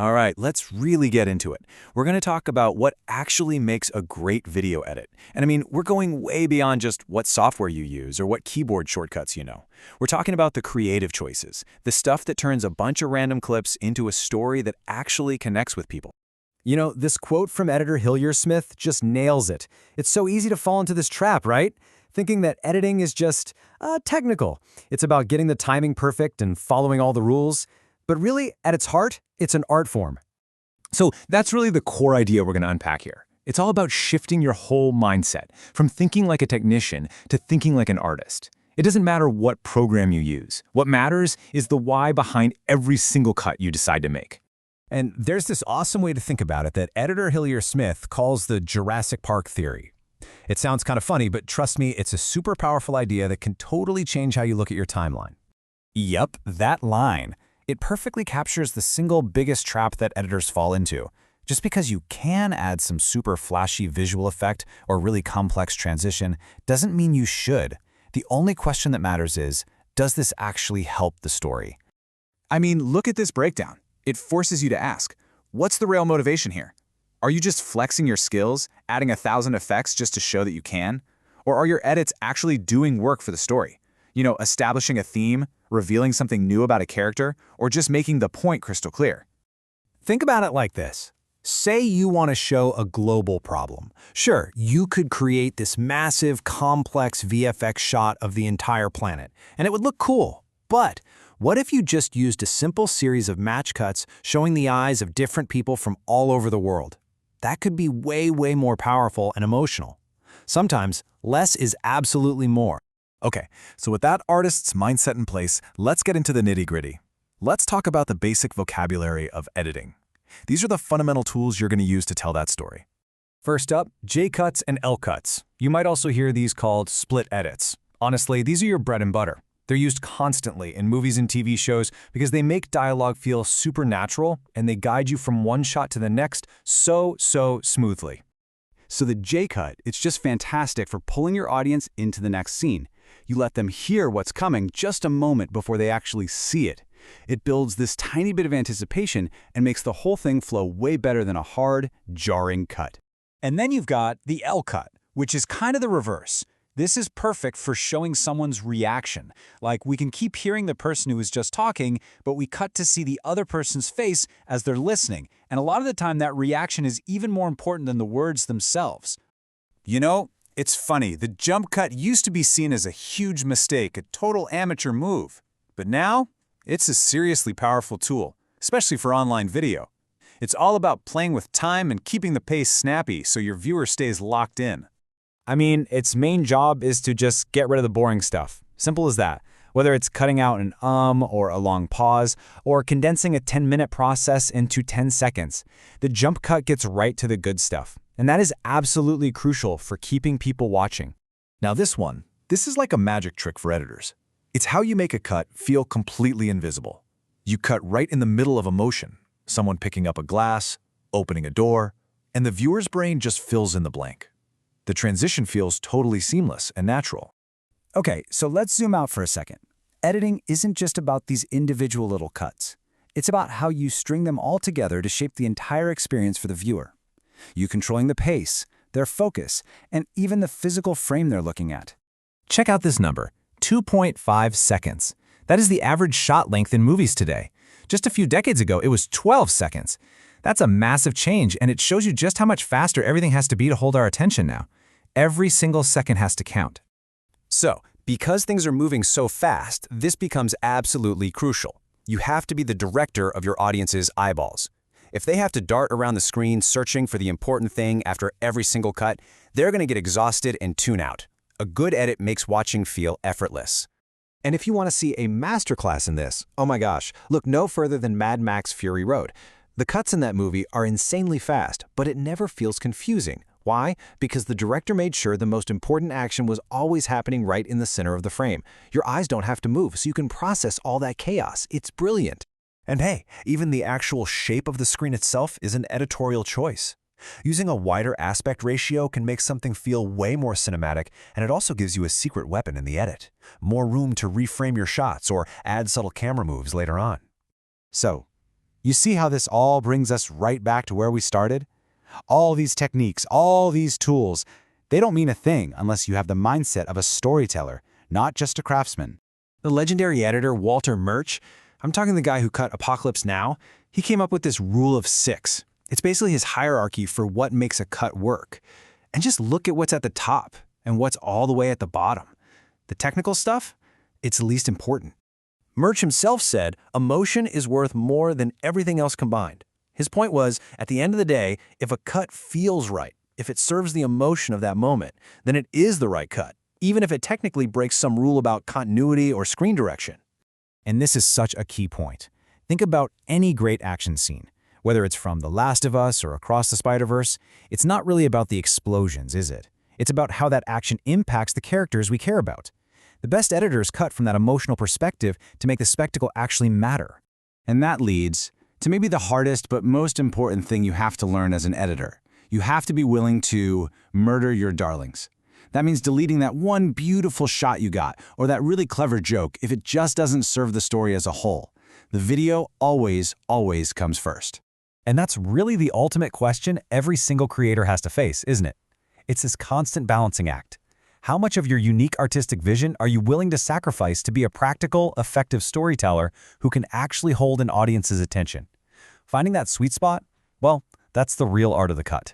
All right, let's really get into it. We're going to talk about what actually makes a great video edit. And I mean, we're going way beyond just what software you use or what keyboard shortcuts you know. We're talking about the creative choices, the stuff that turns a bunch of random clips into a story that actually connects with people. You know, this quote from editor Hillier Smith just nails it. It's so easy to fall into this trap, right? Thinking that editing is just technical. It's about getting the timing perfect and following all the rules. But really, at its heart, it's an art form. So that's really the core idea we're going to unpack here. It's all about shifting your whole mindset from thinking like a technician to thinking like an artist. It doesn't matter what program you use. What matters is the why behind every single cut you decide to make. And there's this awesome way to think about it that editor Hillier Smith calls the Jurassic Park theory. It sounds kind of funny, but trust me, it's a super powerful idea that can totally change how you look at your timeline. Yup, that line. It perfectly captures the single biggest trap that editors fall into. Just because you can add some super flashy visual effect or really complex transition doesn't mean you should. The only question that matters is, does this actually help the story? I mean, look at this breakdown. It forces you to ask, what's the real motivation here? Are you just flexing your skills, adding 1,000 effects just to show that you can? Or are your edits actually doing work for the story? You know, establishing a theme, revealing something new about a character, or just making the point crystal clear? Think about it like this. Say you want to show a global problem. Sure, you could create this massive, complex VFX shot of the entire planet, and it would look cool. But what if you just used a simple series of match cuts showing the eyes of different people from all over the world? That could be way more powerful and emotional. Sometimes, less is absolutely more. Okay, so with that artist's mindset in place, let's get into the nitty-gritty. Let's talk about the basic vocabulary of editing. These are the fundamental tools you're going to use to tell that story. First up, J-cuts and L-cuts. You might also hear these called split edits. Honestly, these are your bread and butter. They're used constantly in movies and TV shows because they make dialogue feel supernatural and they guide you from one shot to the next so smoothly. So the J-cut, it's just fantastic for pulling your audience into the next scene. You let them hear what's coming just a moment before they actually see it. It builds this tiny bit of anticipation and makes the whole thing flow way better than a hard, jarring cut. And then you've got the L-cut, which is kind of the reverse. This is perfect for showing someone's reaction. Like, we can keep hearing the person who is just talking, but we cut to see the other person's face as they're listening. And a lot of the time, that reaction is even more important than the words themselves. You know, it's funny, the jump cut used to be seen as a huge mistake, a total amateur move. But now, it's a seriously powerful tool, especially for online video. It's all about playing with time and keeping the pace snappy so your viewer stays locked in. I mean, its main job is to just get rid of the boring stuff. Simple as that. Whether it's cutting out an or a long pause, or condensing a 10-minute process into 10 seconds, the jump cut gets right to the good stuff. And that is absolutely crucial for keeping people watching. Now this is like a magic trick for editors. It's how you make a cut feel completely invisible. You cut right in the middle of a motion, someone picking up a glass, opening a door, and the viewer's brain just fills in the blank. The transition feels totally seamless and natural. Okay, so let's zoom out for a second. Editing isn't just about these individual little cuts. It's about how you string them all together to shape the entire experience for the viewer. You controlling the pace, their focus, and even the physical frame they're looking at. Check out this number, 2.5 seconds. That is the average shot length in movies today. Just a few decades ago, it was 12 seconds. That's a massive change, and it shows you just how much faster everything has to be to hold our attention now. Every single second has to count. So, because things are moving so fast, this becomes absolutely crucial. You have to be the director of your audience's eyeballs. If they have to dart around the screen searching for the important thing after every single cut, they're going to get exhausted and tune out. A good edit makes watching feel effortless. And if you want to see a masterclass in this, oh my gosh, look no further than Mad Max Fury Road. The cuts in that movie are insanely fast, but it never feels confusing. Why? Because the director made sure the most important action was always happening right in the center of the frame. Your eyes don't have to move, so you can process all that chaos. It's brilliant. And hey, even the actual shape of the screen itself is an editorial choice. Using a wider aspect ratio can make something feel way more cinematic, and it also gives you a secret weapon in the edit. More room to reframe your shots or add subtle camera moves later on. So, You see how this all brings us right back to where we started? All these techniques, all these tools, they don't mean a thing unless you have the mindset of a storyteller, not just a craftsman. The legendary editor Walter Murch, I'm talking the guy who cut Apocalypse Now, he came up with this rule of 6. It's basically his hierarchy for what makes a cut work. And just look at what's at the top and what's all the way at the bottom. The technical stuff, it's least important. Murch himself said, emotion is worth more than everything else combined. His point was, at the end of the day, if a cut feels right, if it serves the emotion of that moment, then it is the right cut, even if it technically breaks some rule about continuity or screen direction. And this is such a key point. Think about any great action scene. Whether it's from The Last of Us or Across the Spider-Verse, it's not really about the explosions, is it? It's about how that action impacts the characters we care about. The best editors cut from that emotional perspective to make the spectacle actually matter. And that leads to maybe the hardest but most important thing you have to learn as an editor. You have to be willing to murder your darlings. That means deleting that one beautiful shot you got, or that really clever joke, if it just doesn't serve the story as a whole. The video always comes first. And that's really the ultimate question every single creator has to face, isn't it? It's this constant balancing act. How much of your unique artistic vision are you willing to sacrifice to be a practical, effective storyteller who can actually hold an audience's attention? Finding that sweet spot? Well, that's the real art of the cut.